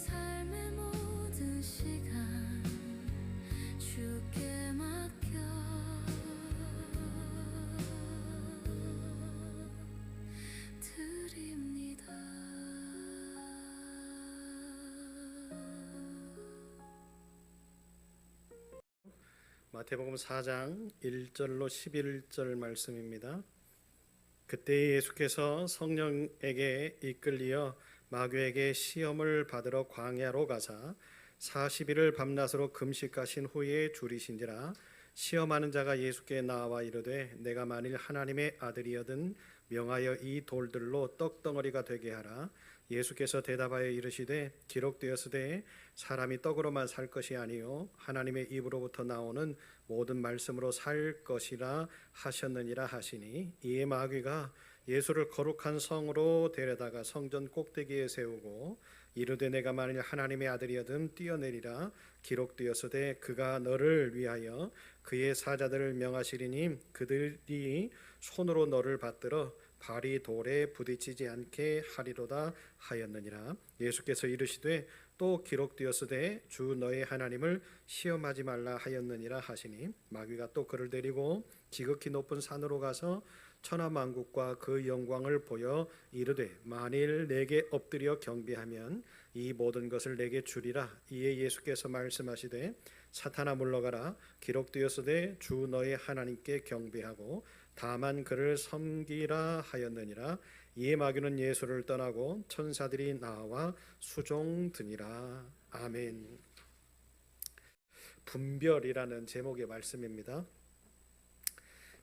삶의 모든 시간 주께 맡겨 드립니다. 마태복음 4장 1절로 11절 말씀입니다. 그때 예수께서 성령에게 이끌리어 마귀에게 시험을 받으러 광야로 가사 40일을 밤낮으로 금식하신 후에 줄이신지라. 시험하는 자가 예수께 나와 이르되 내가 만일 하나님의 아들이여든 명하여 이 돌들로 떡덩어리가 되게 하라. 예수께서 대답하여 이르시되 기록되었으되 사람이 떡으로만 살 것이 아니요 하나님의 입으로부터 나오는 모든 말씀으로 살 것이라 하셨느니라 하시니, 이에 마귀가 예수를 거룩한 성으로 데려다가 성전 꼭대기에 세우고 이르되 내가 만일 하나님의 아들이여든 뛰어내리라. 기록되었으되 그가 너를 위하여 그의 사자들을 명하시리니 그들이 손으로 너를 받들어 발이 돌에 부딪히지 않게 하리로다 하였느니라. 예수께서 이르시되 또 기록되었으되 주 너의 하나님을 시험하지 말라 하였느니라 하시니, 마귀가 또 그를 데리고 지극히 높은 산으로 가서 천하만국과 그 영광을 보여 이르되 만일 내게 엎드려 경배하면 이 모든 것을 내게 주리라. 이에 예수께서 말씀하시되 사탄아 물러가라. 기록되었으되 주 너의 하나님께 경배하고 다만 그를 섬기라 하였느니라. 이에 마귀는 예수를 떠나고 천사들이 나와 수종드니라. 아멘. 분별이라는 제목의 말씀입니다.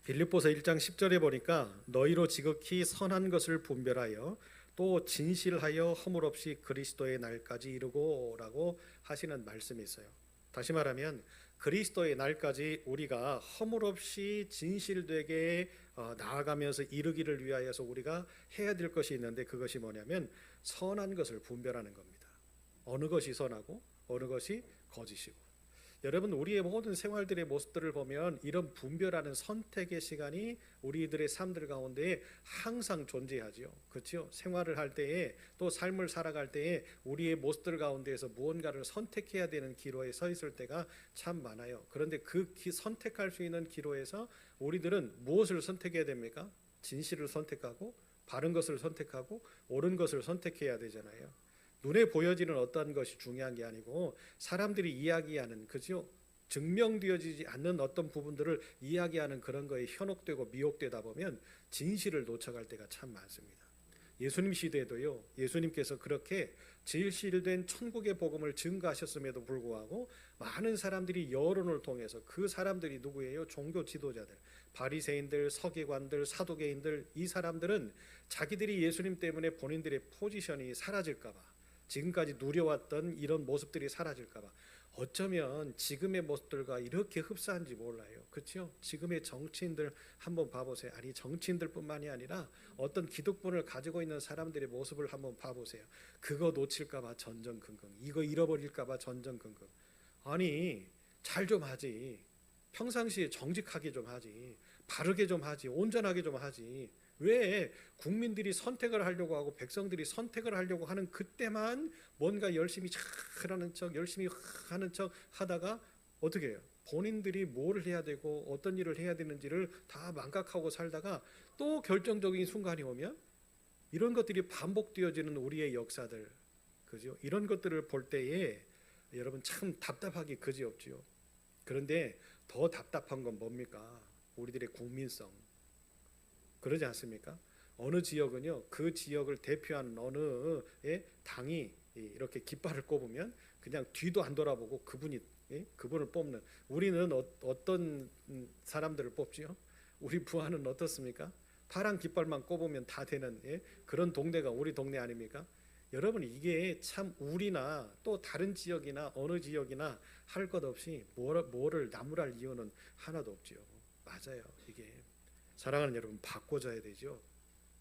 빌립보서 1장 10절에 보니까 너희로 지극히 선한 것을 분별하여 또 진실하여 허물 없이 그리스도의 날까지 이르고라고 하시는 말씀이 있어요. 다시 말하면 그리스도의 날까지 우리가 허물 없이 진실되게 나아가면서 이르기를 위하여서 우리가 해야 될 것이 있는데, 그것이 뭐냐면 선한 것을 분별하는 겁니다. 어느 것이 선하고 어느 것이 거짓이고. 여러분, 우리의 모든 생활들의 모습들을 보면 이런 분별하는 선택의 시간이 우리들의 삶들 가운데 항상 존재하지요. 그렇죠? 생활을 할 때에 또 삶을 살아갈 때에 우리의 모습들 가운데에서 무언가를 선택해야 되는 기로에 서 있을 때가 참 많아요. 그런데 그 선택할 수 있는 기로에서 우리들은 무엇을 선택해야 됩니까? 진실을 선택하고 바른 것을 선택하고 옳은 것을 선택해야 되잖아요. 눈에 보여지는 어떤 것이 중요한 게 아니고 사람들이 이야기하는, 그죠? 증명되어지지 않는 어떤 부분들을 이야기하는 그런 거에 현혹되고 미혹되다 보면 진실을 놓쳐갈 때가 참 많습니다. 예수님 시대에도요, 예수님께서 그렇게 진실된 천국의 복음을 증거하셨음에도 불구하고 많은 사람들이 여론을 통해서, 그 사람들이 누구예요? 종교 지도자들, 바리새인들, 서기관들, 사두개인들. 이 사람들은 자기들이 예수님 때문에 본인들의 포지션이 사라질까 봐, 지금까지 누려왔던 이런 모습들이 사라질까 봐 어쩌면 지금의 모습들과 이렇게 흡사한지 몰라요. 그렇죠? 지금의 정치인들 한번 봐보세요. 아니, 정치인들뿐만이 아니라 어떤 기득권을 가지고 있는 사람들의 모습을 한번 봐보세요. 그거 놓칠까 봐 전전긍긍, 이거 잃어버릴까 봐 전전긍긍. 아니, 잘 좀 하지. 평상시에 정직하게 좀 하지. 바르게 좀 하지. 온전하게 좀 하지. 왜 국민들이 선택을 하려고 하고 백성들이 선택을 하려고 하는 그때만 뭔가 열심히 하는 척, 열심히 하는 척 하다가 어떻게 해요? 본인들이 뭘 해야 되고 어떤 일을 해야 되는지를 다 망각하고 살다가 또 결정적인 순간이 오면 이런 것들이 반복되어지는 우리의 역사들, 그죠? 이런 것들을 볼 때에 여러분 참 답답하기 그지없지요. 그런데 더 답답한 건 뭡니까? 우리들의 국민성. 그러지 않습니까? 어느 지역은요, 그 지역을 대표하는 어느 당이 이렇게 깃발을 꼽으면 그냥 뒤도 안 돌아보고 그분을 뽑는. 우리는 어떤 사람들을 뽑지요? 우리 부하는 어떻습니까? 파란 깃발만 꼽으면 다 되는 그런 동네가 우리 동네 아닙니까? 여러분, 이게 참 우리나 또 다른 지역이나 어느 지역이나 할 것 없이 뭐를 나무랄 이유는 하나도 없지요. 맞아요. 이게 사랑하는 여러분, 바꿔져야 되죠.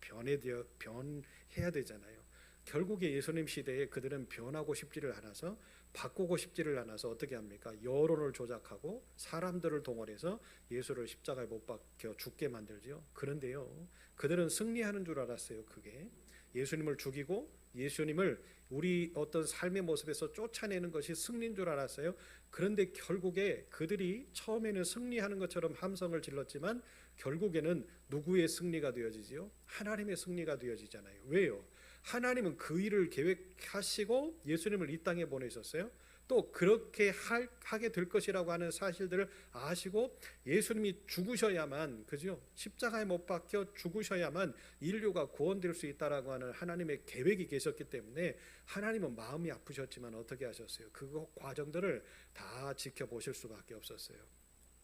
변해야 되잖아요. 결국에 예수님 시대에 그들은 변하고 싶지를 않아서, 바꾸고 싶지를 않아서 어떻게 합니까? 여론을 조작하고 사람들을 동원해서 예수를 십자가에 못 박혀 죽게 만들죠. 그런데요, 그들은 승리하는 줄 알았어요. 그게 예수님을 죽이고 예수님을 우리 어떤 삶의 모습에서 쫓아내는 것이 승리인 줄 알았어요. 그런데 결국에 그들이 처음에는 승리하는 것처럼 함성을 질렀지만 결국에는 누구의 승리가 되어지지요? 하나님의 승리가 되어지잖아요. 왜요? 하나님은 그 일을 계획하시고 예수님을 이 땅에 보내셨어요. 또 그렇게 하게 될 것이라고 하는 사실들을 아시고 예수님이 죽으셔야만, 그죠? 십자가에 못 박혀 죽으셔야만 인류가 구원될 수 있다라고 하는 하나님의 계획이 계셨기 때문에 하나님은 마음이 아프셨지만 어떻게 하셨어요? 그 과정들을 다 지켜보실 수밖에 없었어요.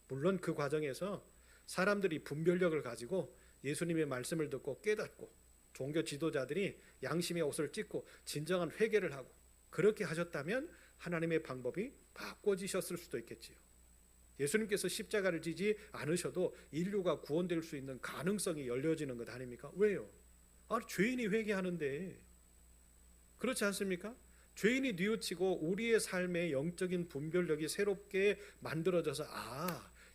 물론 그 과정에서 사람들이 분별력을 가지고 예수님의 말씀을 듣고 깨닫고 종교 지도자들이 양심의 옷을 찢고 진정한 회개를 하고 그렇게 하셨다면 하나님의 방법이 바꿔지셨을 수도 있겠지요. 예수님께서 십자가를 지지 않으셔도 인류가 구원될 수 있는 가능성이 열려지는 것 아닙니까? 왜요? 죄인이 회개하는데, 그렇지 않습니까? 죄인이 뉘우치고 우리의 삶의 영적인 분별력이 새롭게 만들어져서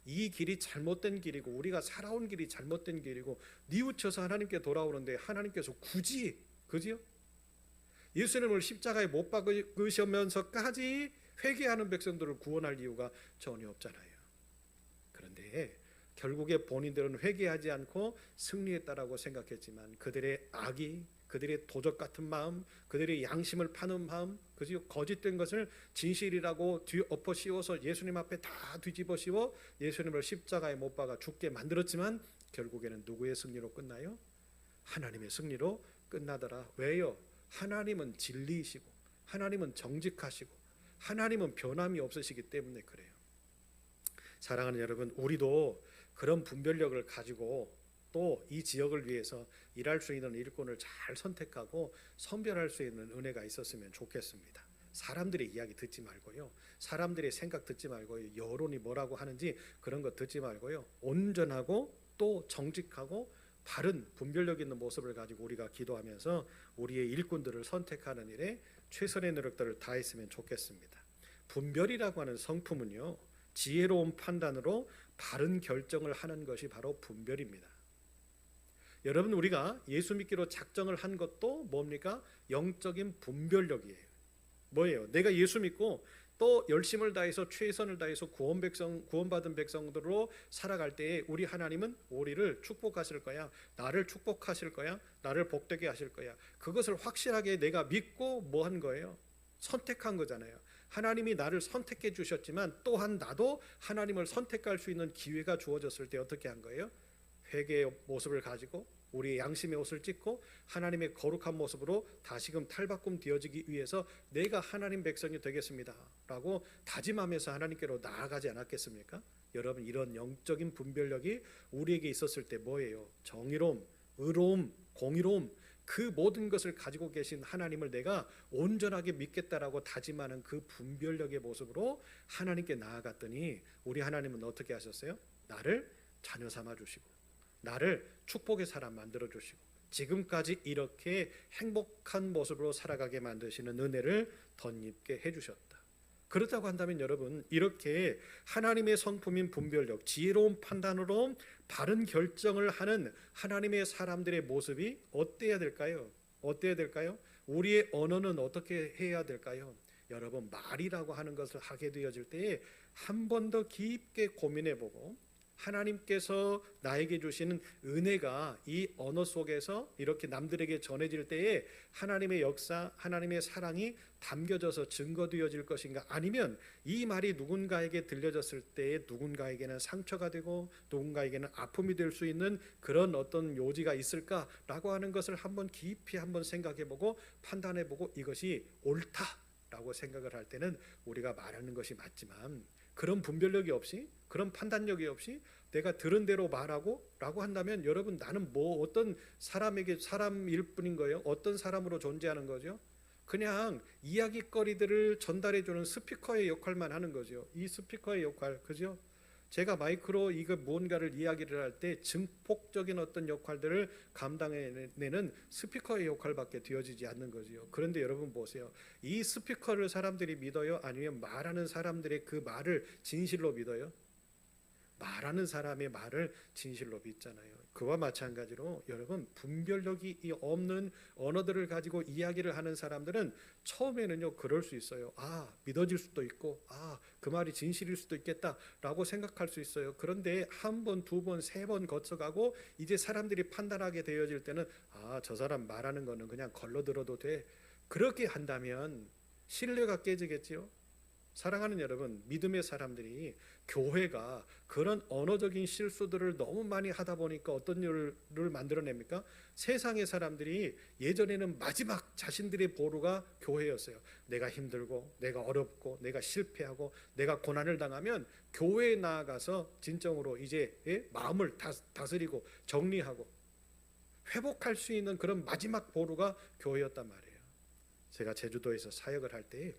이 길이 잘못된 길이고 우리가 살아온 길이 잘못된 길이고 뉘우쳐서 하나님께 돌아오는데 하나님께서 굳이, 그지요? 예수님을 십자가에 못 박으시면서까지 회개하는 백성들을 구원할 이유가 전혀 없잖아요. 그런데 결국에 본인들은 회개하지 않고 승리했다라고 생각했지만 그들의 악이, 그들의 도적 같은 마음, 그들의 양심을 파는 마음, 그죠? 거짓된 것을 진실이라고 뒤엎어 씌워서 예수님 앞에 다 뒤집어 씌워 예수님을 십자가에 못 박아 죽게 만들었지만 결국에는 누구의 승리로 끝나요? 하나님의 승리로 끝나더라. 왜요? 하나님은 진리이시고 하나님은 정직하시고 하나님은 변함이 없으시기 때문에 그래요. 사랑하는 여러분, 우리도 그런 분별력을 가지고 또 이 지역을 위해서 일할 수 있는 일꾼을 잘 선택하고 선별할 수 있는 은혜가 있었으면 좋겠습니다. 사람들의 이야기 듣지 말고요, 사람들의 생각 듣지 말고요, 여론이 뭐라고 하는지 그런 거 듣지 말고요, 온전하고 또 정직하고 바른 분별력 있는 모습을 가지고 우리가 기도하면서 우리의 일꾼들을 선택하는 일에 최선의 노력들을 다했으면 좋겠습니다. 분별이라고 하는 성품은요, 지혜로운 판단으로 바른 결정을 하는 것이 바로 분별입니다. 여러분, 우리가 예수 믿기로 작정을 한 것도 뭡니까? 영적인 분별력이에요. 뭐예요? 내가 예수 믿고 또 열심을 다해서 최선을 다해서 구원받은 백성들로 살아갈 때에 우리 하나님은 우리를 축복하실 거야, 나를 축복하실 거야, 나를 복되게 하실 거야. 그것을 확실하게 내가 믿고 뭐 한 거예요? 선택한 거잖아요. 하나님이 나를 선택해 주셨지만 또한 나도 하나님을 선택할 수 있는 기회가 주어졌을 때 어떻게 한 거예요? 회개의 모습을 가지고 우리의 양심의 옷을 찢고 하나님의 거룩한 모습으로 다시금 탈바꿈 되어지기 위해서 내가 하나님 백성이 되겠습니다 라고 다짐하면서 하나님께로 나아가지 않았겠습니까? 여러분, 이런 영적인 분별력이 우리에게 있었을 때 뭐예요? 정의로움, 의로움, 공의로움, 그 모든 것을 가지고 계신 하나님을 내가 온전하게 믿겠다라고 다짐하는 그 분별력의 모습으로 하나님께 나아갔더니 우리 하나님은 어떻게 하셨어요? 나를 자녀 삼아 주시고 나를 축복의 사람 만들어 주시고 지금까지 이렇게 행복한 모습으로 살아가게 만드시는 은혜를 덧입게 해주셨다. 그렇다고 한다면 여러분, 이렇게 하나님의 성품인 분별력, 지혜로운 판단으로 바른 결정을 하는 하나님의 사람들의 모습이 어때야 될까요? 어때야 될까요? 우리의 언어는 어떻게 해야 될까요? 여러분, 말이라고 하는 것을 하게 되어질 때에 한 번 더 깊게 고민해보고 하나님께서 나에게 주시는 은혜가 이 언어 속에서 이렇게 남들에게 전해질 때에 하나님의 역사, 하나님의 사랑이 담겨져서 증거되어질 것인가, 아니면 이 말이 누군가에게 들려졌을 때에 누군가에게는 상처가 되고 누군가에게는 아픔이 될 수 있는 그런 어떤 요지가 있을까라고 하는 것을 한번 깊이 한번 생각해보고 판단해보고 이것이 옳다라고 생각을 할 때는 우리가 말하는 것이 맞지만 그런 분별력이 없이, 그런 판단력이 없이 내가 들은 대로 말하고 라고 한다면 여러분, 나는 뭐 어떤 사람에게 사람일 뿐인 거예요. 어떤 사람으로 존재하는 거죠? 그냥 이야기거리들을 전달해주는 스피커의 역할만 하는 거죠. 이 스피커의 역할, 그죠? 제가 마이크로 이거 무언가를 이야기를 할 때 증폭적인 어떤 역할들을 감당해내는 스피커의 역할밖에 되어지지 않는 거죠. 그런데 여러분 보세요. 이 스피커를 사람들이 믿어요? 아니면 말하는 사람들의 그 말을 진실로 믿어요? 말하는 사람의 말을 진실로 믿잖아요. 그와 마찬가지로 여러분, 분별력이 없는 언어들을 가지고 이야기를 하는 사람들은 처음에는요 그럴 수 있어요. 믿어질 수도 있고 그 말이 진실일 수도 있겠다라고 생각할 수 있어요. 그런데 한 번, 두 번, 세 번 거쳐가고 이제 사람들이 판단하게 되어질 때는 저 사람 말하는 거는 그냥 걸러 들어도 돼. 그렇게 한다면 신뢰가 깨지겠지요. 사랑하는 여러분, 믿음의 사람들이 교회가 그런 언어적인 실수들을 너무 많이 하다 보니까 어떤 일을 만들어냅니까? 세상의 사람들이 예전에는 마지막 자신들의 보루가 교회였어요. 내가 힘들고 내가 어렵고 내가 실패하고 내가 고난을 당하면 교회에 나아가서 진정으로 이제 마음을 다스리고 정리하고 회복할 수 있는 그런 마지막 보루가 교회였단 말이에요. 제가 제주도에서 사역을 할 때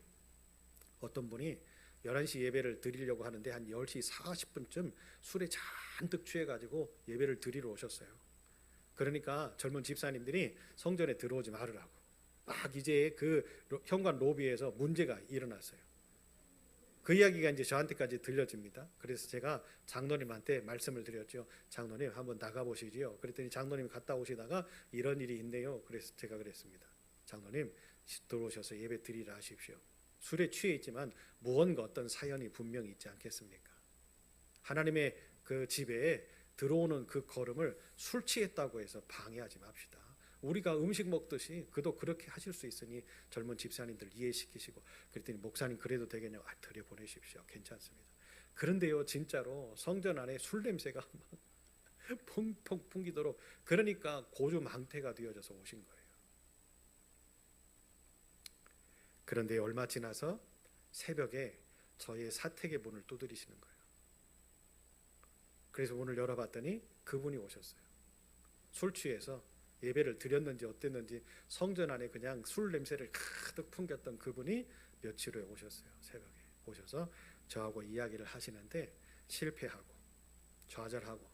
어떤 분이 11시 예배를 드리려고 하는데 한 10시 40분쯤 술에 잔뜩 취해가지고 예배를 드리러 오셨어요. 그러니까 젊은 집사님들이 성전에 들어오지 말으라고 막 이제 그 현관 로비에서 문제가 일어났어요. 그 이야기가 이제 저한테까지 들려집니다. 그래서 제가 장로님한테 말씀을 드렸죠. 장로님 한번 나가보시지요. 그랬더니 장로님이 갔다 오시다가 이런 일이 있네요. 그래서 제가 그랬습니다. 장로님 들어오셔서 예배 드리라 하십시오. 술에 취해 있지만 무언가 어떤 사연이 분명히 있지 않겠습니까? 하나님의 그 집에 들어오는 그 걸음을 술 취했다고 해서 방해하지 맙시다. 우리가 음식 먹듯이 그도 그렇게 하실 수 있으니 젊은 집사님들 이해시키시고. 그랬더니 목사님 그래도 되겠냐고. 들여보내십시오. 괜찮습니다. 그런데요 진짜로 성전 안에 술 냄새가 막 펑펑 풍기도록, 그러니까 고주 망태가 되어져서 오신 거예요. 그런데 얼마 지나서 새벽에 저의 사택의 문을 두드리시는 거예요. 그래서 문을 열어봤더니 그분이 오셨어요. 술 취해서 예배를 드렸는지 어땠는지 성전 안에 그냥 술 냄새를 가득 풍겼던 그분이 며칠 후에 오셨어요. 새벽에 오셔서 저하고 이야기를 하시는데 실패하고 좌절하고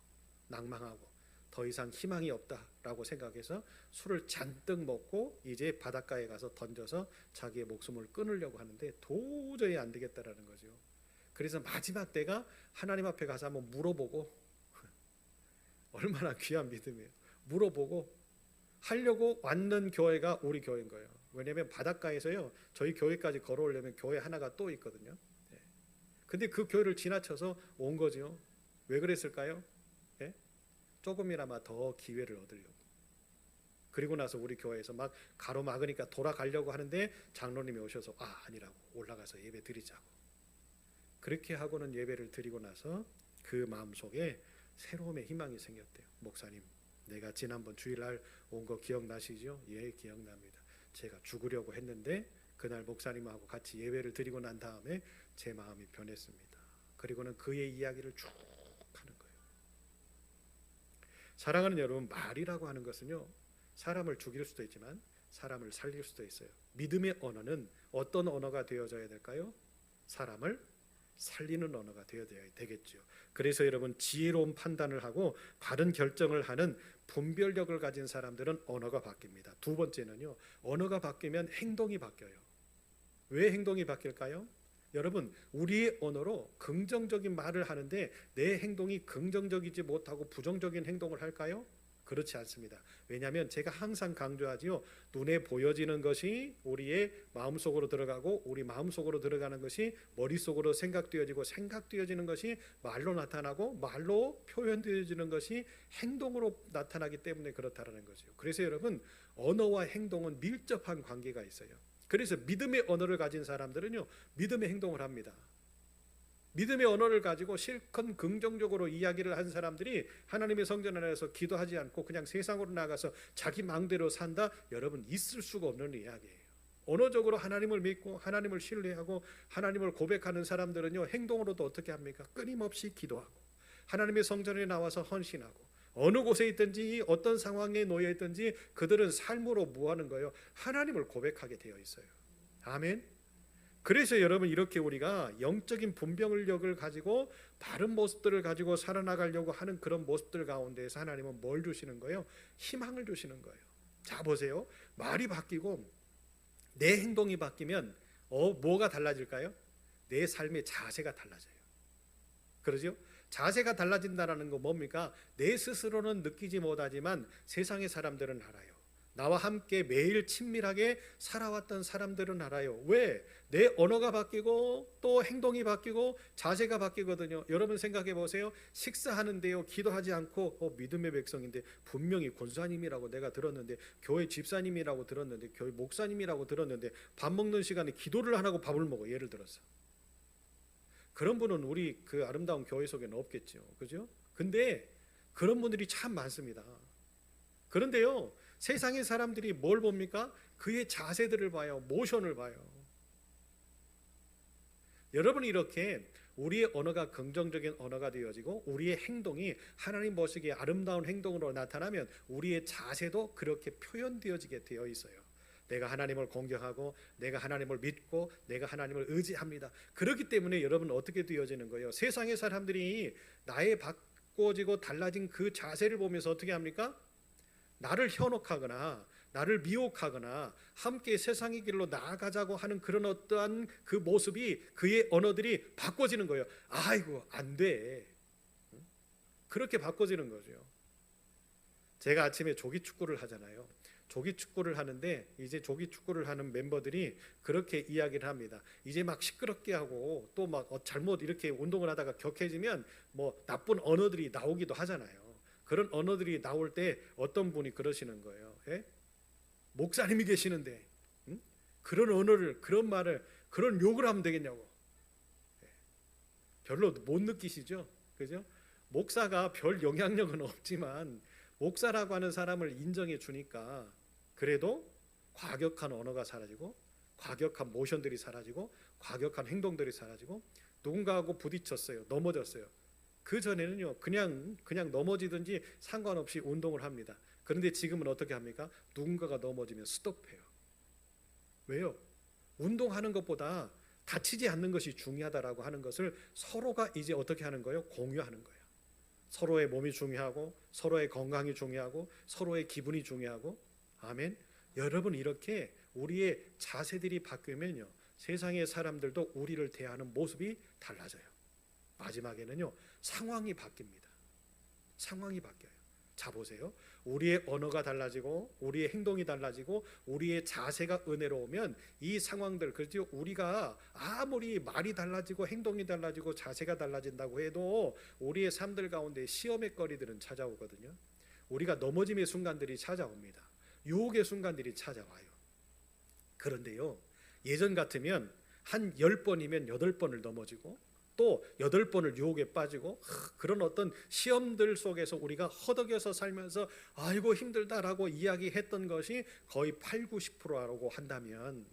낭망하고 더 이상 희망이 없다라고 생각해서 술을 잔뜩 먹고 이제 바닷가에 가서 던져서 자기의 목숨을 끊으려고 하는데 도저히 안 되겠다라는 거죠. 그래서 마지막 때가 하나님 앞에 가서 한번 물어보고, 얼마나 귀한 믿음이에요. 물어보고 하려고 왔는 교회가 우리 교회인 거예요. 왜냐하면 바닷가에서요 저희 교회까지 걸어오려면 교회 하나가 또 있거든요. 근데 그 교회를 지나쳐서 온 거죠. 왜 그랬을까요? 조금이나마 더 기회를 얻으려고. 그리고 나서 우리 교회에서 막 가로막으니까 돌아가려고 하는데 장로님이 오셔서 아니라고, 올라가서 예배 드리자고. 그렇게 하고는 예배를 드리고 나서 그 마음속에 새로움의 희망이 생겼대요. 목사님, 내가 지난번 주일날 온 거 기억나시죠? 예, 기억납니다. 제가 죽으려고 했는데 그날 목사님하고 같이 예배를 드리고 난 다음에 제 마음이 변했습니다. 그리고는 그의 이야기를 쭉 하는 거예요. 사랑하는 여러분, 말이라고 하는 것은요 사람을 죽일 수도 있지만 사람을 살릴 수도 있어요. 믿음의 언어는 어떤 언어가 되어져야 될까요? 사람을 살리는 언어가 되어야 되겠죠. 그래서 여러분, 지혜로운 판단을 하고 바른 결정을 하는 분별력을 가진 사람들은 언어가 바뀝니다. 두 번째는요, 언어가 바뀌면 행동이 바뀌어요. 왜 행동이 바뀔까요? 여러분, 우리의 언어로 긍정적인 말을 하는데 내 행동이 긍정적이지 못하고 부정적인 행동을 할까요? 그렇지 않습니다. 왜냐하면 제가 항상 강조하지요. 눈에 보여지는 것이 우리의 마음속으로 들어가고 우리 마음속으로 들어가는 것이 머릿속으로 생각되어지고 생각되어지는 것이 말로 나타나고 말로 표현되어지는 것이 행동으로 나타나기 때문에 그렇다는 거죠. 그래서 여러분, 언어와 행동은 밀접한 관계가 있어요. 그래서 믿음의 언어를 가진 사람들은요 믿음의 행동을 합니다. 믿음의 언어를 가지고 실컷 긍정적으로 이야기를 한 사람들이 하나님의 성전 안에서 기도하지 않고 그냥 세상으로 나가서 자기 마음대로 산다? 여러분, 있을 수가 없는 이야기예요. 언어적으로 하나님을 믿고 하나님을 신뢰하고 하나님을 고백하는 사람들은요 행동으로도 어떻게 합니까? 끊임없이 기도하고 하나님의 성전에 나와서 헌신하고 어느 곳에 있든지 어떤 상황에 놓여 있든지 그들은 삶으로 뭐 하는 거예요? 하나님을 고백하게 되어 있어요. 아멘. 그래서 여러분, 이렇게 우리가 영적인 분별력을 가지고 바른 모습들을 가지고 살아나가려고 하는 그런 모습들 가운데에서 하나님은 뭘 주시는 거예요? 희망을 주시는 거예요. 자, 보세요. 말이 바뀌고 내 행동이 바뀌면 뭐가 달라질까요? 내 삶의 자세가 달라져요. 그러죠? 자세가 달라진다는 거 뭡니까? 내 스스로는 느끼지 못하지만 세상의 사람들은 알아요. 나와 함께 매일 친밀하게 살아왔던 사람들은 알아요. 왜? 내 언어가 바뀌고 또 행동이 바뀌고 자세가 바뀌거든요. 여러분 생각해 보세요. 식사하는데요, 기도하지 않고 믿음의 백성인데 분명히 권사님이라고 내가 들었는데, 교회 집사님이라고 들었는데, 교회 목사님이라고 들었는데 밥 먹는 시간에 기도를 안 하고 밥을 먹어. 예를 들어서 그런 분은 우리 그 아름다운 교회 속에는 없겠죠. 그죠? 근데 그런 분들이 참 많습니다. 그런데요, 세상의 사람들이 뭘 봅니까? 그의 자세들을 봐요. 모션을 봐요. 여러분이 이렇게 우리의 언어가 긍정적인 언어가 되어지고 우리의 행동이 하나님 보시기에 아름다운 행동으로 나타나면 우리의 자세도 그렇게 표현되어지게 되어 있어요. 내가 하나님을 공경하고 내가 하나님을 믿고 내가 하나님을 의지합니다. 그렇기 때문에 여러분 어떻게 되어지는 거예요? 세상의 사람들이 나의 바꿔지고 달라진 그 자세를 보면서 어떻게 합니까? 나를 현혹하거나 나를 미혹하거나 함께 세상의 길로 나아가자고 하는 그런 어떠한 그 모습이, 그의 언어들이 바꿔지는 거예요. 아이고 안 돼. 그렇게 바꿔지는 거죠. 제가 아침에 조기 축구를 하잖아요. 조기 축구를 하는데 이제 조기 축구를 하는 멤버들이 그렇게 이야기를 합니다. 이제 막 시끄럽게 하고 또 막 잘못 이렇게 운동을 하다가 격해지면 뭐 나쁜 언어들이 나오기도 하잖아요. 그런 언어들이 나올 때 어떤 분이 그러시는 거예요. 예? 목사님이 계시는데 그런 언어를, 그런 말을, 그런 욕을 하면 되겠냐고. 예. 별로 못 느끼시죠? 그죠? 목사가 별 영향력은 없지만 목사라고 하는 사람을 인정해 주니까 그래도 과격한 언어가 사라지고 과격한 모션들이 사라지고 과격한 행동들이 사라지고, 누군가하고 부딪혔어요. 넘어졌어요. 그 전에는요 그냥 넘어지든지 상관없이 운동을 합니다. 그런데 지금은 어떻게 합니까? 누군가가 넘어지면 스톱해요. 왜요? 운동하는 것보다 다치지 않는 것이 중요하다라고 하는 것을 서로가 이제 어떻게 하는 거예요? 공유하는 거예요. 서로의 몸이 중요하고 서로의 건강이 중요하고 서로의 기분이 중요하고. 아멘. 여러분 이렇게 우리의 자세들이 바뀌면요 세상의 사람들도 우리를 대하는 모습이 달라져요. 마지막에는요 상황이 바뀝니다. 상황이 바뀌어요. 자 보세요. 우리의 언어가 달라지고 우리의 행동이 달라지고 우리의 자세가 은혜로우면 이 상황들, 그렇죠? 우리가 아무리 말이 달라지고 행동이 달라지고 자세가 달라진다고 해도 우리의 삶들 가운데 시험의 거리들은 찾아오거든요. 우리가 넘어짐의 순간들이 찾아옵니다. 유혹의 순간들이 찾아와요. 그런데요 예전 같으면 한 10번이면 8번을 넘어지고 또 8번을 유혹에 빠지고 그런 어떤 시험들 속에서 우리가 허덕여서 살면서 아이고 힘들다라고 이야기했던 것이 거의 80-90%라고 한다면,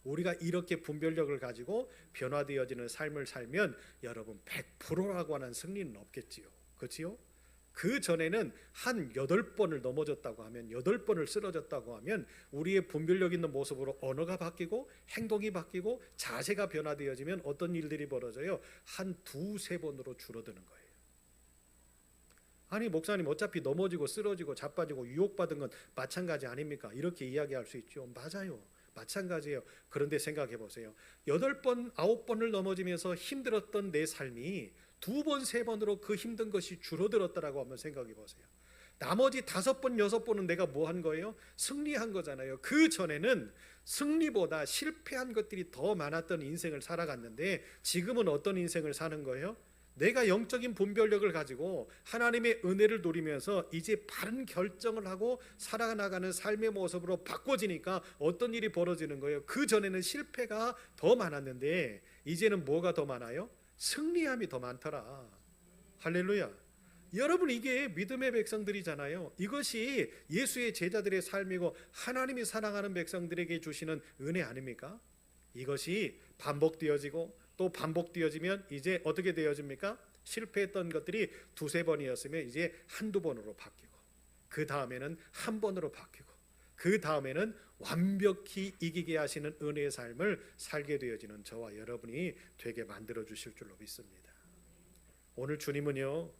우리가 이렇게 분별력을 가지고 변화되어지는 삶을 살면 여러분 100%라고 하는 승리는 없겠지요. 그렇지요? 그 전에는 한 8번을 넘어졌다고 하면, 8번을 쓰러졌다고 하면 우리의 분별력 있는 모습으로 언어가 바뀌고 행동이 바뀌고 자세가 변화되어지면 어떤 일들이 벌어져요? 한 2-3번으로 줄어드는 거예요. 아니 목사님 어차피 넘어지고 쓰러지고 자빠지고 유혹받은 건 마찬가지 아닙니까? 이렇게 이야기할 수 있죠. 맞아요. 마찬가지예요. 그런데 생각해 보세요. 8번, 9번을 넘어지면서 힘들었던 내 삶이 2번, 3번으로 그 힘든 것이 줄어들었다라고 한번 생각해 보세요. 나머지 5번, 6번은 내가 뭐 한 거예요? 승리한 거잖아요. 그 전에는 승리보다 실패한 것들이 더 많았던 인생을 살아갔는데 지금은 어떤 인생을 사는 거예요? 내가 영적인 분별력을 가지고 하나님의 은혜를 누리면서 이제 바른 결정을 하고 살아나가는 삶의 모습으로 바꿔지니까 어떤 일이 벌어지는 거예요? 그 전에는 실패가 더 많았는데 이제는 뭐가 더 많아요? 승리함이 더 많더라. 할렐루야. 여러분 이게 믿음의 백성들이잖아요. 이것이 예수의 제자들의 삶이고 하나님이 사랑하는 백성들에게 주시는 은혜 아닙니까? 이것이 반복되어지고 또 반복되어지면 이제 어떻게 되어집니까? 실패했던 것들이 2-3번이었으면 이제 1-2번으로 바뀌고, 그 다음에는 1번으로 바뀌고, 그 다음에는 완벽히 이기게 하시는 은혜의 삶을 살게 되어지는 저와 여러분이 되게 만들어 주실 줄로 믿습니다. 오늘 주님은요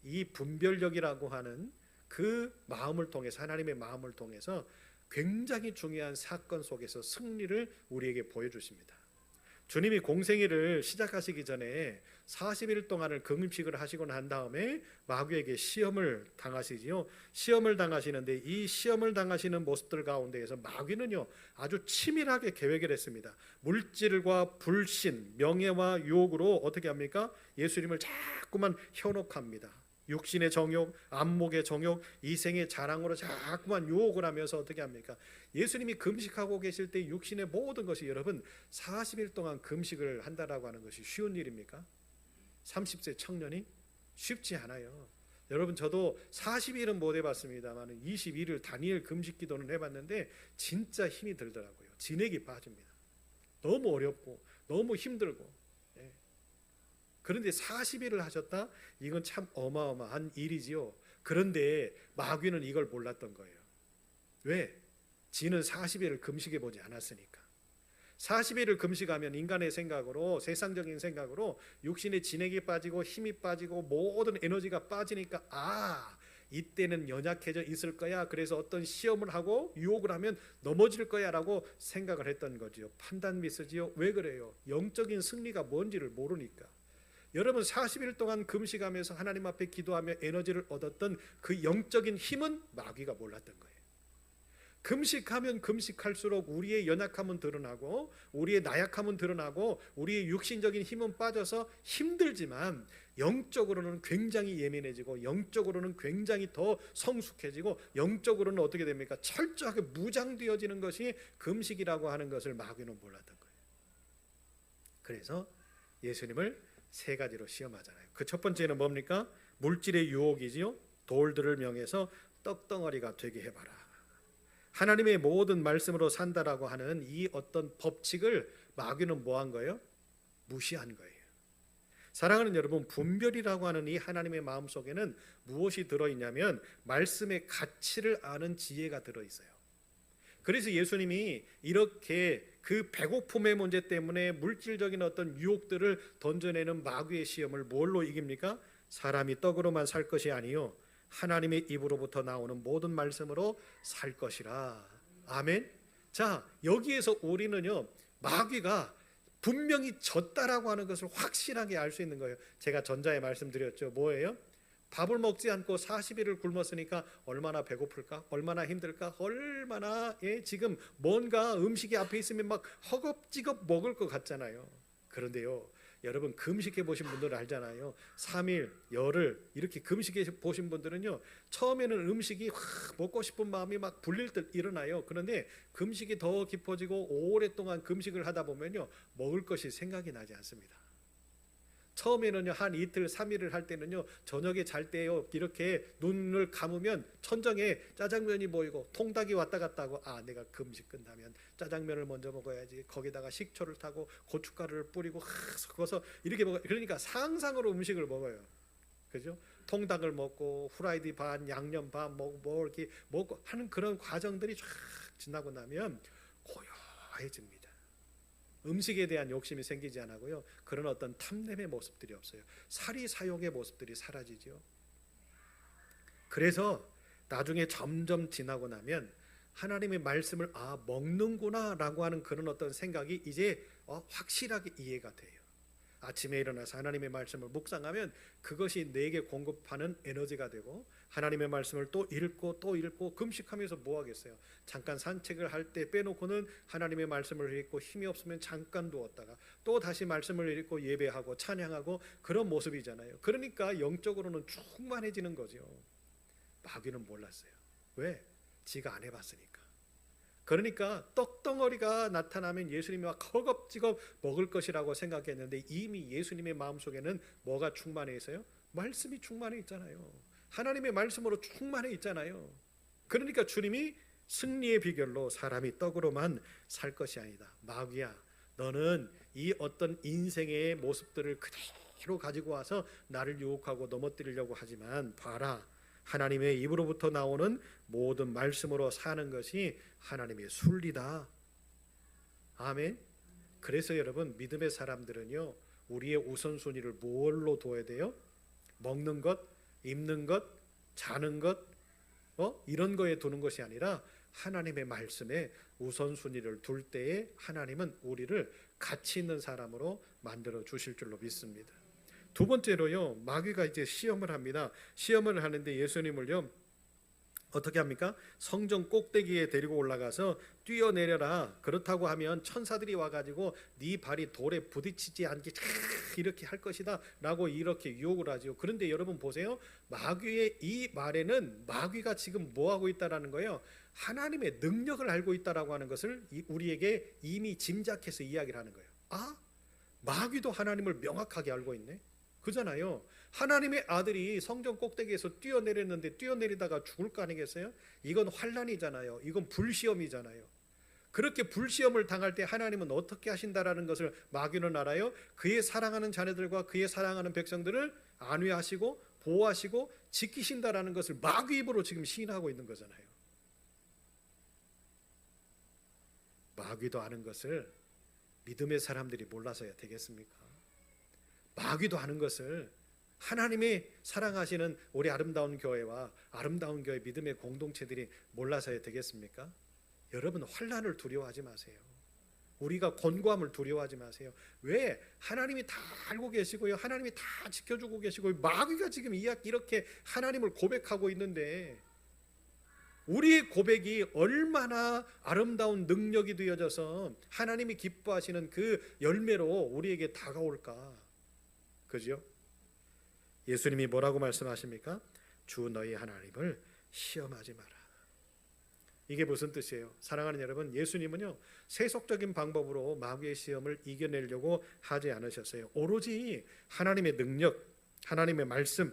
이 분별력이라고 하는 그 마음을 통해서, 하나님의 마음을 통해서 굉장히 중요한 사건 속에서 승리를 우리에게 보여주십니다. 주님이 공생애를 시작하시기 전에 40일 동안을 금식을 하시고 난 다음에 마귀에게 시험을 당하시지요. 시험을 당하시는데 이 시험을 당하시는 모습들 가운데에서 마귀는요 아주 치밀하게 계획을 했습니다. 물질과 불신, 명예와 유혹으로 어떻게 합니까? 예수님을 자꾸만 현혹합니다. 육신의 정욕, 안목의 정욕, 이생의 자랑으로 자꾸만 유혹을 하면서 어떻게 합니까? 예수님이 금식하고 계실 때 육신의 모든 것이 여러분 40일 동안 금식을 한다라고 하는 것이 쉬운 일입니까? 30세 청년이 쉽지 않아요. 여러분 저도 40일은 못 해봤습니다만 21일 다니엘 금식 기도는 해봤는데 진짜 힘이 들더라고요. 진액이 빠집니다. 너무 어렵고 너무 힘들고. 그런데 40일을 하셨다? 이건 참 어마어마한 일이지요. 그런데 마귀는 이걸 몰랐던 거예요. 왜? 지는 40일을 금식해 보지 않았으니까. 40일을 금식하면 인간의 생각으로, 세상적인 생각으로 육신의 진액이 빠지고 힘이 빠지고 모든 에너지가 빠지니까 이때는 연약해져 있을 거야. 그래서 어떤 시험을 하고 유혹을 하면 넘어질 거야 라고 생각을 했던 거지요. 판단 미스지요. 왜 그래요? 영적인 승리가 뭔지를 모르니까. 여러분 40일 동안 금식하면서 하나님 앞에 기도하며 에너지를 얻었던 그 영적인 힘은 마귀가 몰랐던 거예요. 금식하면 금식할수록 우리의 연약함은 드러나고 우리의 나약함은 드러나고 우리의 육신적인 힘은 빠져서 힘들지만 영적으로는 굉장히 예민해지고 영적으로는 굉장히 더 성숙해지고 영적으로는 어떻게 됩니까? 철저하게 무장되어지는 것이 금식이라고 하는 것을 마귀는 몰랐던 거예요. 그래서 예수님을 세 가지로 시험하잖아요. 그 첫 번째는 뭡니까? 물질의 유혹이지요. 돌들을 명해서 떡덩어리가 되게 해봐라. 하나님의 모든 말씀으로 산다라고 하는 이 어떤 법칙을 마귀는 뭐한 거예요? 무시한 거예요. 사랑하는 여러분, 분별이라고 하는 이 하나님의 마음속에는 무엇이 들어있냐면 말씀의 가치를 아는 지혜가 들어있어요. 그래서 예수님이 이렇게 그 배고픔의 문제 때문에 물질적인 어떤 유혹들을 던져내는 마귀의 시험을 뭘로 이깁니까? 사람이 떡으로만 살 것이 아니요 하나님의 입으로부터 나오는 모든 말씀으로 살 것이라. 아멘. 자, 여기에서 우리는요 마귀가 분명히 졌다라고 하는 것을 확실하게 알 수 있는 거예요. 제가 전자에 말씀드렸죠. 뭐예요? 밥을 먹지 않고 40일을 굶었으니까 얼마나 배고플까? 얼마나 힘들까? 얼마나 지금 뭔가 음식이 앞에 있으면 막 허겁지겁 먹을 것 같잖아요. 그런데요 여러분 금식해 보신 분들은 알잖아요. 3일, 열흘 이렇게 금식해 보신 분들은요 처음에는 음식이 먹고 싶은 마음이 막 불릴 듯 일어나요. 그런데 금식이 더 깊어지고 오랫동안 금식을 하다 보면요 먹을 것이 생각이 나지 않습니다. 처음에는요 한 이틀 3일을 할 때는요 저녁에 잘 때요 이렇게 눈을 감으면 천정에 짜장면이 보이고 통닭이 왔다 갔다 하고 내가 금식 끝나면 짜장면을 먼저 먹어야지. 거기다가 식초를 타고 고춧가루를 뿌리고 섞어서 이렇게 먹어. 그러니까 상상으로 음식을 먹어요. 그죠? 통닭을 먹고 후라이드 반 양념 반 뭐 이렇게 먹고 하는 그런 과정들이 쫙 지나고 나면 고요해집니다. 음식에 대한 욕심이 생기지 않고요. 그런 어떤 탐냄의 모습들이 없어요. 사리사욕의 모습들이 사라지죠. 그래서 나중에 점점 지나고 나면 하나님의 말씀을 먹는구나 라고 하는 그런 어떤 생각이 이제 확실하게 이해가 돼요. 아침에 일어나서 하나님의 말씀을 묵상하면 그것이 내게 공급하는 에너지가 되고 하나님의 말씀을 또 읽고 금식하면서 뭐 하겠어요? 잠깐 산책을 할 때 빼놓고는 하나님의 말씀을 읽고 힘이 없으면 잠깐 누웠다가 또 다시 말씀을 읽고 예배하고 찬양하고 그런 모습이잖아요. 그러니까 영적으로는 충만해지는 거죠. 마귀는 몰랐어요. 왜? 지가 안 해봤으니까. 그러니까 떡덩어리가 나타나면 예수님이 막 허겁지겁 먹을 것이라고 생각했는데 이미 예수님의 마음속에는 뭐가 충만해 있어요? 말씀이 충만해 있잖아요. 하나님의 말씀으로 충만해 있잖아요. 그러니까 주님이 승리의 비결로 사람이 떡으로만 살 것이 아니다. 마귀야, 너는 이 어떤 인생의 모습들을 그대로 가지고 와서 나를 유혹하고 넘어뜨리려고 하지만 봐라, 하나님의 입으로부터 나오는 모든 말씀으로 사는 것이 하나님의 순리다. 아멘. 그래서 여러분 믿음의 사람들은요 우리의 우선순위를 뭘로 둬야 돼요? 먹는 것, 입는 것, 자는 것 이런 거에 두는 것이 아니라 하나님의 말씀에 우선순위를 둘 때에 하나님은 우리를 가치 있는 사람으로 만들어 주실 줄로 믿습니다. 두 번째로요, 마귀가 이제 시험을 합니다. 시험을 하는데 예수님을요 어떻게 합니까? 성전 꼭대기에 데리고 올라가서 뛰어내려라. 그렇다고 하면 천사들이 와가지고 네 발이 돌에 부딪히지 않게 이렇게 할 것이다 라고 이렇게 유혹을 하죠. 그런데 여러분 보세요, 마귀의 이 말에는 마귀가 지금 뭐하고 있다라는 거예요? 하나님의 능력을 알고 있다라고 하는 것을 우리에게 이미 짐작해서 이야기를 하는 거예요. 아, 마귀도 하나님을 명확하게 알고 있네. 그잖아요. 하나님의 아들이 성전 꼭대기에서 뛰어내렸는데 뛰어내리다가 죽을 거 아니겠어요? 이건 환난이잖아요. 이건 불시험이잖아요. 그렇게 불시험을 당할 때 하나님은 어떻게 하신다라는 것을 마귀는 알아요. 그의 사랑하는 자녀들과 그의 사랑하는 백성들을 안위하시고 보호하시고 지키신다라는 것을 마귀 입으로 지금 시인하고 있는 거잖아요. 마귀도 아는 것을 믿음의 사람들이 몰라서야 되겠습니까? 마귀도 아는 것을 하나님이 사랑하시는 우리 아름다운 교회와 아름다운 교회 믿음의 공동체들이 몰라서야 되겠습니까? 여러분, 환난을 두려워하지 마세요. 우리가 곤고함을 두려워하지 마세요. 왜? 하나님이 다 알고 계시고요, 하나님이 다 지켜주고 계시고, 마귀가 지금 이렇게 하나님을 고백하고 있는데 우리의 고백이 얼마나 아름다운 능력이 되어져서 하나님이 기뻐하시는 그 열매로 우리에게 다가올까? 그죠? 예수님이 뭐라고 말씀하십니까? 주 너희 하나님을 시험하지 마라. 이게 무슨 뜻이에요? 사랑하는 여러분, 예수님은요 세속적인 방법으로 마귀의 시험을 이겨내려고 하지 않으셨어요. 오로지 하나님의 능력, 하나님의 말씀,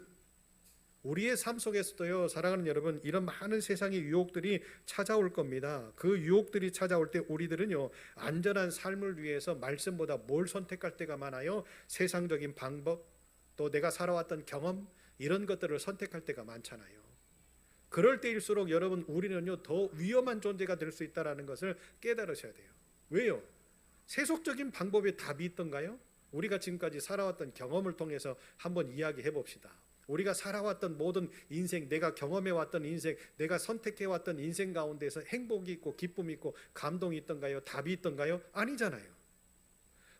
우리의 삶 속에서도요, 사랑하는 여러분, 이런 많은 세상의 유혹들이 찾아올 겁니다. 그 유혹들이 찾아올 때 우리들은요 안전한 삶을 위해서 말씀보다 뭘 선택할 때가 많아요? 세상적인 방법, 또 내가 살아왔던 경험, 이런 것들을 선택할 때가 많잖아요. 그럴 때일수록 여러분, 우리는요 더 위험한 존재가 될 수 있다는 것을 깨달으셔야 돼요. 왜요? 세속적인 방법에 답이 있던가요? 우리가 지금까지 살아왔던 경험을 통해서 한번 이야기해 봅시다. 우리가 살아왔던 모든 인생, 내가 경험해왔던 인생, 내가 선택해왔던 인생 가운데서 행복이 있고 기쁨이 있고 감동이 있던가요? 답이 있던가요? 아니잖아요.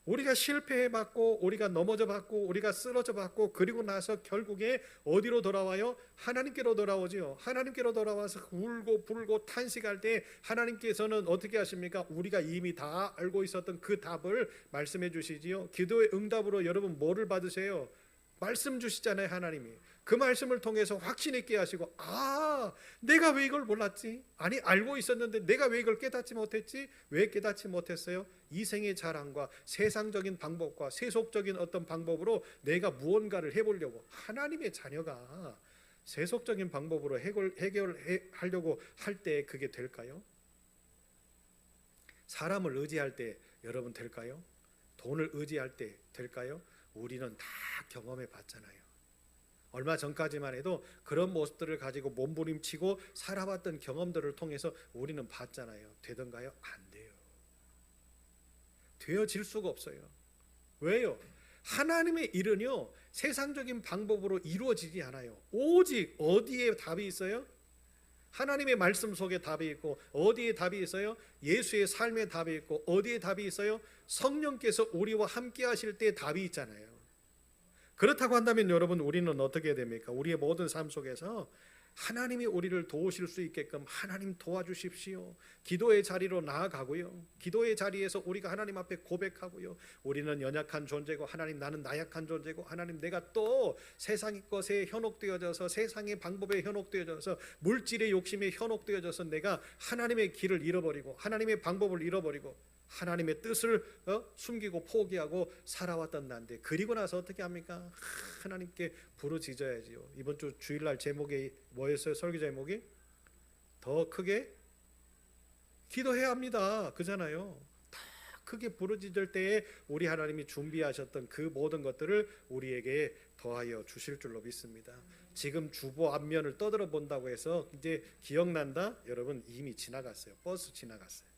우리가 실패해봤고, 우리가 넘어져봤고, 우리가 쓰러져봤고, 그리고 나서 결국에 어디로 돌아와요? 하나님께로 돌아오지요. 하나님께로 돌아와서 울고 불고 탄식할 때 하나님께서는 어떻게 하십니까? 우리가 이미 다 알고 있었던 그 답을 말씀해 주시지요. 기도의 응답으로 여러분 뭐를 받으세요? 말씀 주시잖아요. 하나님이 그 말씀을 통해서 확신 있게 하시고, 아, 내가 왜 이걸 몰랐지? 아니, 알고 있었는데 내가 왜 이걸 깨닫지 못했지? 왜 깨닫지 못했어요? 이생의 자랑과 세상적인 방법과 세속적인 어떤 방법으로 내가 무언가를 해보려고, 하나님의 자녀가 세속적인 방법으로 해결하려고 할 때 그게 될까요? 사람을 의지할 때 여러분 될까요? 돈을 의지할 때 될까요? 우리는 다 경험해 봤잖아요. 얼마 전까지만 해도 그런 모습들을 가지고 몸부림치고 살아봤던 경험들을 통해서 우리는 봤잖아요. 되던가요? 안 돼요. 되어질 수가 없어요. 왜요? 하나님의 일은요 세상적인 방법으로 이루어지지 않아요. 오직 어디에 답이 있어요? 하나님의 말씀 속에 답이 있고, 어디에 답이 있어요? 예수의 삶에 답이 있고, 어디에 답이 있어요? 성령께서 우리와 함께 하실 때 답이 있잖아요. 그렇다고 한다면 여러분, 우리는 어떻게 해야 됩니까? 우리의 모든 삶 속에서 하나님이 우리를 도우실 수 있게끔 하나님 도와주십시오. 기도의 자리로 나아가고요, 기도의 자리에서 우리가 하나님 앞에 고백하고요, 우리는 연약한 존재고, 하나님 나는 나약한 존재고, 하나님 내가 또 세상의 것에 현혹되어져서, 세상의 방법에 현혹되어져서, 물질의 욕심에 현혹되어져서 내가 하나님의 길을 잃어버리고 하나님의 방법을 잃어버리고 하나님의 뜻을 숨기고 포기하고 살아왔던 난데, 그리고 나서 어떻게 합니까? 하나님께 부르짖어야지요. 이번 주 주일날 제목이 뭐였어요? 설교 제목이 더 크게 기도해야 합니다. 그잖아요. 다 크게 부르짖을 때에 우리 하나님이 준비하셨던 그 모든 것들을 우리에게 더하여 주실 줄로 믿습니다. 지금 주보 앞면을 떠들어 본다고 해서 이제 기억난다? 여러분, 이미 지나갔어요. 버스 지나갔어요.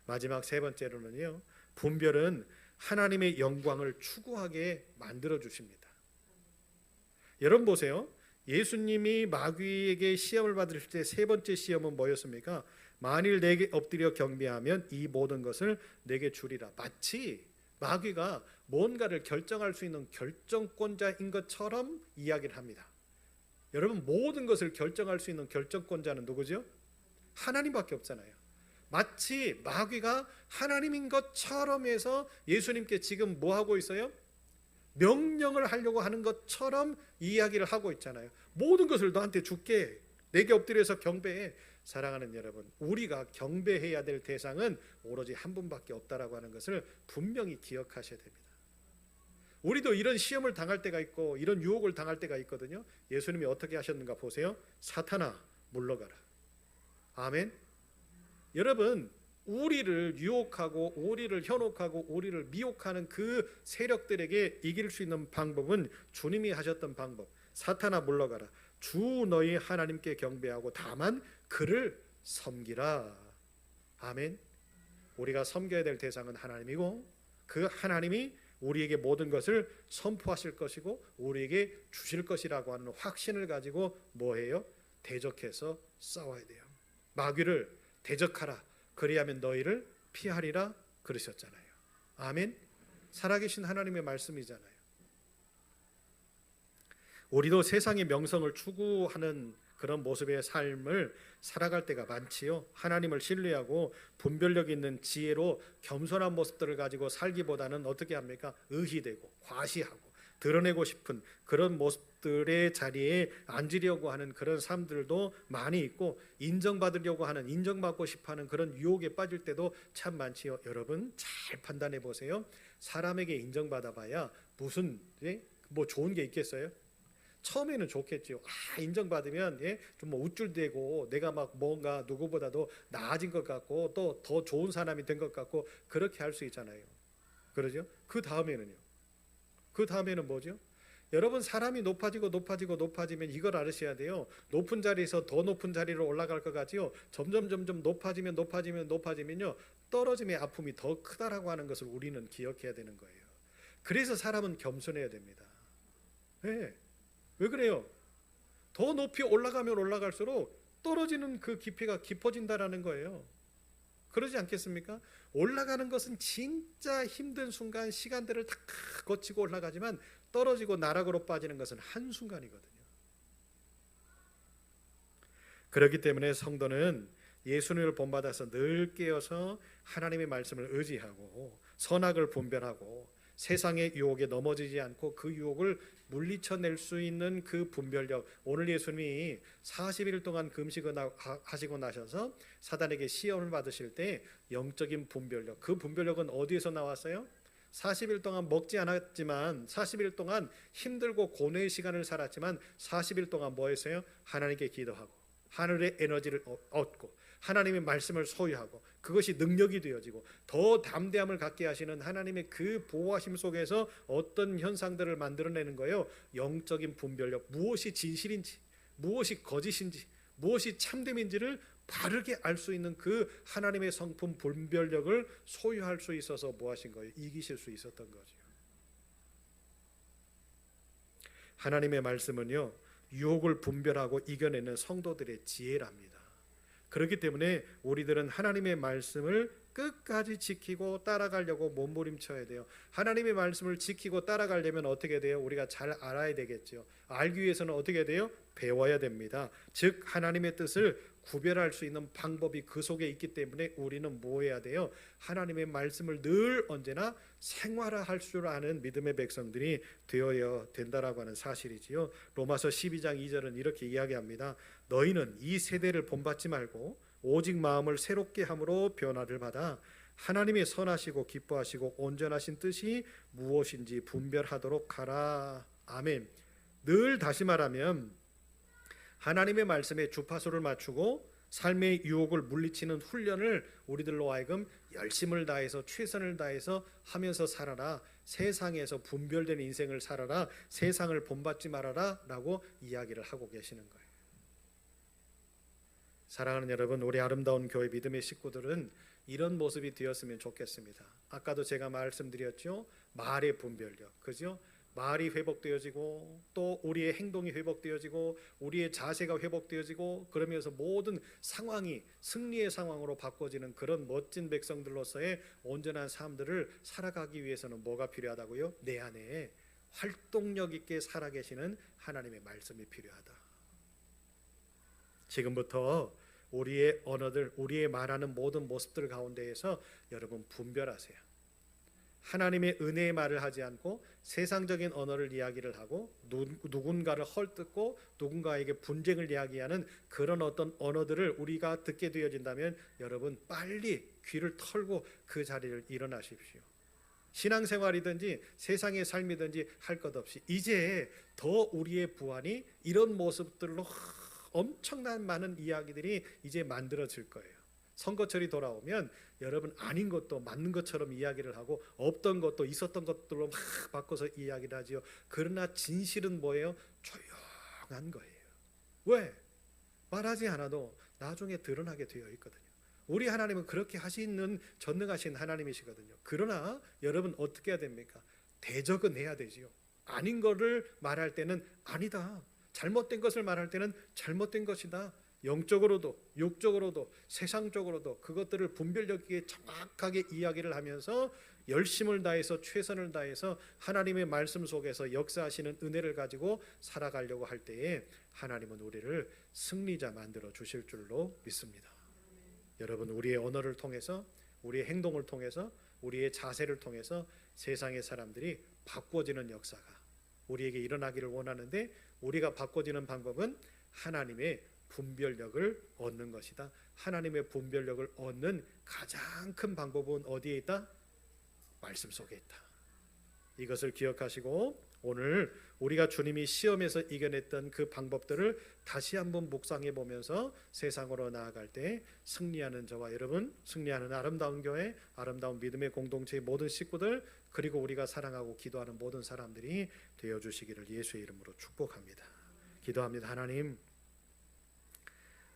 마지막 세 번째로는요, 분별은 하나님의 영광을 추구하게 만들어 주십니다. 여러분 보세요. 예수님이 마귀에게 시험을 받으실 때 세 번째 시험은 뭐였습니까? 만일 내게 엎드려 경배하면 이 모든 것을 내게 주리라. 마치 마귀가 뭔가를 결정할 수 있는 결정권자인 것처럼 이야기를 합니다. 여러분, 모든 것을 결정할 수 있는 결정권자는 누구죠? 하나님밖에 없잖아요. 마치 마귀가 하나님인 것처럼 해서 예수님께 지금 뭐 하고 있어요? 명령을 하려고 하는 것처럼 이야기를 하고 있잖아요. 모든 것을 너한테 줄게, 내게 엎드려서 경배해. 사랑하는 여러분, 우리가 경배해야 될 대상은 오로지 한 분밖에 없다라고 하는 것을 분명히 기억하셔야 됩니다. 우리도 이런 시험을 당할 때가 있고 이런 유혹을 당할 때가 있거든요. 예수님이 어떻게 하셨는가 보세요. 사탄아 물러가라. 아멘. 여러분, 우리를 유혹하고 우리를 현혹하고 우리를 미혹하는 그 세력들에게 이길 수 있는 방법은 주님이 하셨던 방법. 사탄아 물러가라. 주 너희 하나님께 경배하고 다만 그를 섬기라. 아멘. 우리가 섬겨야 될 대상은 하나님이고 그 하나님이 우리에게 모든 것을 선포하실 것이고 우리에게 주실 것이라고 하는 확신을 가지고 뭐해요? 대적해서 싸워야 돼요. 마귀를 대적하라. 그리하면 너희를 피하리라 그러셨잖아요. 아멘. 살아계신 하나님의 말씀이잖아요. 우리도 세상의 명성을 추구하는 그런 모습의 삶을 살아갈 때가 많지요. 하나님을 신뢰하고 분별력 있는 지혜로 겸손한 모습들을 가지고 살기보다는 어떻게 합니까? 의희되고 과시하고 드러내고 싶은 그런 모습들의 자리에 앉으려고 하는 그런 사람들도 많이 있고, 인정받으려고 하는, 인정받고 싶어하는 그런 유혹에 빠질 때도 참 많지요. 여러분 잘 판단해 보세요. 사람에게 인정받아봐야 무슨 뭐 좋은 게 있겠어요? 처음에는 좋겠죠. 인정받으면 좀 뭐 우쭐대고 내가 막 뭔가 누구보다도 나아진 것 같고 또 더 좋은 사람이 된 것 같고 그렇게 할 수 있잖아요. 그러죠? 그 다음에는요. 그 다음에는 뭐죠? 여러분, 사람이 높아지면 이걸 알으셔야 돼요. 높은 자리에서 더 높은 자리로 올라갈 것 같지요. 점점 높아지면요 떨어짐의 아픔이 더 크다라고 하는 것을 우리는 기억해야 되는 거예요. 그래서 사람은 겸손해야 됩니다. 네. 왜 그래요? 더 높이 올라가면 올라갈수록 떨어지는 그 깊이가 깊어진다라는 거예요. 그러지 않겠습니까? 올라가는 것은 진짜 힘든 순간 시간들을 다 거치고 올라가지만 떨어지고 나락으로 빠지는 것은 한순간이거든요. 그렇기 때문에 성도는 예수님을 본받아서 늘 깨어서 하나님의 말씀을 의지하고 선악을 분별하고 세상의 유혹에 넘어지지 않고 그 유혹을 물리쳐낼 수 있는 그 분별력. 오늘 예수님이 40일 동안 금식을 하시고 나셔서 사단에게 시험을 받으실 때 영적인 분별력, 그 분별력은 어디에서 나왔어요? 40일 동안 먹지 않았지만 40일 동안 힘들고 고뇌의 시간을 살았지만 40일 동안 뭐 했어요? 하나님께 기도하고 하늘의 에너지를 얻고 하나님의 말씀을 소유하고 그것이 능력이 되어지고 더 담대함을 갖게 하시는 하나님의 그 보호하심 속에서 어떤 현상들을 만들어내는 거예요. 영적인 분별력, 무엇이 진실인지 무엇이 거짓인지 무엇이 참됨인지를 바르게 알 수 있는 그 하나님의 성품 분별력을 소유할 수 있어서 뭐 하신 거예요? 이기실 수 있었던 거죠. 하나님의 말씀은요 유혹을 분별하고 이겨내는 성도들의 지혜랍니다. 그렇기 때문에 우리들은 하나님의 말씀을 끝까지 지키고 따라가려고 몸부림쳐야 돼요. 하나님의 말씀을 지키고 따라가려면 어떻게 돼요? 우리가 잘 알아야 되겠죠. 알기 위해서는 어떻게 돼요? 배워야 됩니다. 즉 하나님의 뜻을 구별할 수 있는 방법이 그 속에 있기 때문에 우리는 뭐 해야 돼요? 하나님의 말씀을 늘 언제나 생활화할 줄 아는 믿음의 백성들이 되어야 된다라고 하는 사실이지요. 로마서 12장 2절은 이렇게 이야기합니다. 너희는 이 세대를 본받지 말고 오직 마음을 새롭게 함으로 변화를 받아 하나님의 선하시고 기뻐하시고 온전하신 뜻이 무엇인지 분별하도록 하라. 아멘. 늘 다시 말하면 하나님의 말씀에 주파수를 맞추고 삶의 유혹을 물리치는 훈련을 우리들로 하여금 열심을 다해서 최선을 다해서 하면서 살아라. 세상에서 분별된 인생을 살아라. 세상을 본받지 말아라 라고 이야기를 하고 계시는 거예요. 사랑하는 여러분, 우리 아름다운 교회 믿음의 식구들은 이런 모습이 되었으면 좋겠습니다. 아까도 제가 말씀드렸죠. 말의 분별력, 그죠? 말이 회복되어지고 또 우리의 행동이 회복되어지고 우리의 자세가 회복되어지고 그러면서 모든 상황이 승리의 상황으로 바꿔지는 그런 멋진 백성들로서의 온전한 삶들을 살아가기 위해서는 뭐가 필요하다고요? 내 안에 활동력 있게 살아계시는 하나님의 말씀이 필요하다. 지금부터 우리의 언어들, 우리의 말하는 모든 모습들 가운데에서 여러분 분별하세요. 하나님의 은혜의 말을 하지 않고 세상적인 언어를 이야기를 하고 누군가를 헐뜯고 누군가에게 분쟁을 이야기하는 그런 어떤 언어들을 우리가 듣게 되어진다면 여러분 빨리 귀를 털고 그 자리를 일어나십시오. 신앙생활이든지 세상의 삶이든지 할 것 없이 이제 더 우리의 부활이 이런 모습들로 엄청난 많은 이야기들이 이제 만들어질 거예요. 선거철이 돌아오면 여러분 아닌 것도 맞는 것처럼 이야기를 하고 없던 것도 있었던 것들로 막 바꿔서 이야기를 하지요. 그러나 진실은 뭐예요? 조용한 거예요. 왜? 말하지 않아도 나중에 드러나게 되어 있거든요. 우리 하나님은 그렇게 하시는 전능하신 하나님이시거든요. 그러나 여러분 어떻게 해야 됩니까? 대적은 해야 되지요. 아닌 거를 말할 때는 아니다. 잘못된 것을 말할 때는 잘못된 것이다. 영적으로도 육적으로도 세상적으로도 그것들을 분별력 있게 정확하게 이야기를 하면서 열심을 다해서 최선을 다해서 하나님의 말씀 속에서 역사하시는 은혜를 가지고 살아가려고 할 때에 하나님은 우리를 승리자 만들어 주실 줄로 믿습니다. 여러분 우리의 언어를 통해서 우리의 행동을 통해서 우리의 자세를 통해서 세상의 사람들이 바꿔지는 역사가 우리에게 일어나기를 원하는데 우리가 바꿔지는 방법은 하나님의 분별력을 얻는 것이다. 하나님의 분별력을 얻는 가장 큰 방법은 어디에 있다? 말씀 속에 있다. 이것을 기억하시고 오늘 우리가 주님이 시험에서 이겨냈던 그 방법들을 다시 한번 묵상해 보면서 세상으로 나아갈 때 승리하는 저와 여러분, 승리하는 아름다운 교회, 아름다운 믿음의 공동체의 모든 식구들 그리고 우리가 사랑하고 기도하는 모든 사람들이 되어주시기를 예수의 이름으로 축복합니다. 기도합니다. 하나님,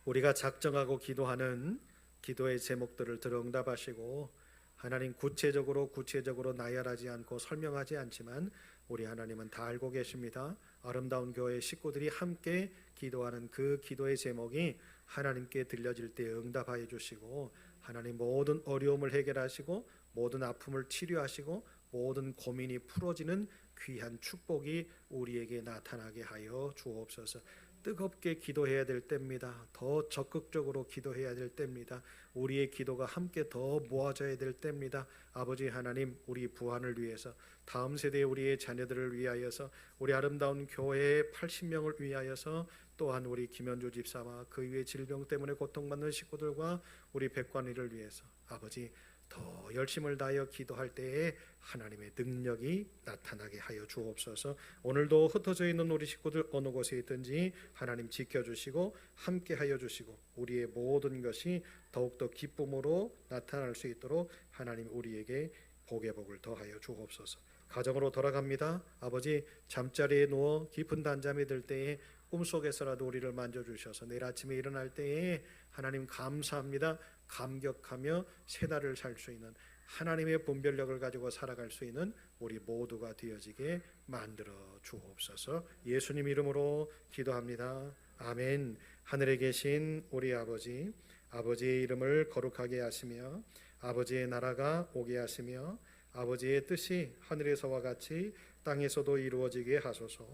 우리가 작정하고 기도하는 기도의 제목들을 들어 응답하시고 하나님 구체적으로 나열하지 않고 설명하지 않지만 우리 하나님은 다 알고 계십니다. 아름다운 교회 식구들이 함께 기도하는 그 기도의 제목이 하나님께 들려질 때 응답하여 주시고 하나님 모든 어려움을 해결하시고 모든 아픔을 치료하시고 모든 고민이 풀어지는 귀한 축복이 우리에게 나타나게 하여 주옵소서. 뜨겁게 기도해야 될 때입니다. 더 적극적으로 기도해야 될 때입니다. 우리의 기도가 함께 더 모아져야 될 때입니다. 아버지 하나님, 우리 부활을 위해서 다음 세대의 우리의 자녀들을 위하여서 우리 아름다운 교회의 80명을 위하여서 또한 우리 김현주 집사와 그 위에 질병 때문에 고통받는 식구들과 우리 백관이를 위해서 아버지 더 열심을 다하여 기도할 때에 하나님의 능력이 나타나게 하여 주옵소서. 오늘도 흩어져 있는 우리 식구들 어느 곳에 있든지 하나님 지켜주시고 함께 하여 주시고 우리의 모든 것이 더욱더 기쁨으로 나타날 수 있도록 하나님 우리에게 복의 복을 더하여 주옵소서. 가정으로 돌아갑니다. 아버지 잠자리에 누워 깊은 단잠이 들 때에 꿈속에서라도 우리를 만져주셔서 내일 아침에 일어날 때에 하나님 감사합니다. 감격하며 새 날을 살 수 있는 하나님의 분별력을 가지고 살아갈 수 있는 우리 모두가 되어지게 만들어 주옵소서. 예수님 이름으로 기도합니다. 아멘. 하늘에 계신 우리 아버지, 아버지의 이름을 거룩하게 하시며 아버지의 나라가 오게 하시며 아버지의 뜻이 하늘에서와 같이 땅에서도 이루어지게 하소서.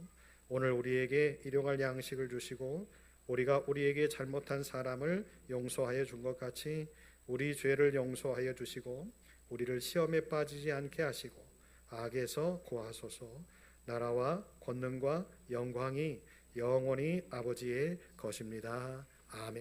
오늘 우리에게 일용할 양식을 주시고 우리가 우리에게 잘못한 사람을 용서하여 준 것 같이 우리 죄를 용서하여 주시고 우리를 시험에 빠지지 않게 하시고 악에서 구하소서. 나라와 권능과 영광이 영원히 아버지의 것입니다. 아멘.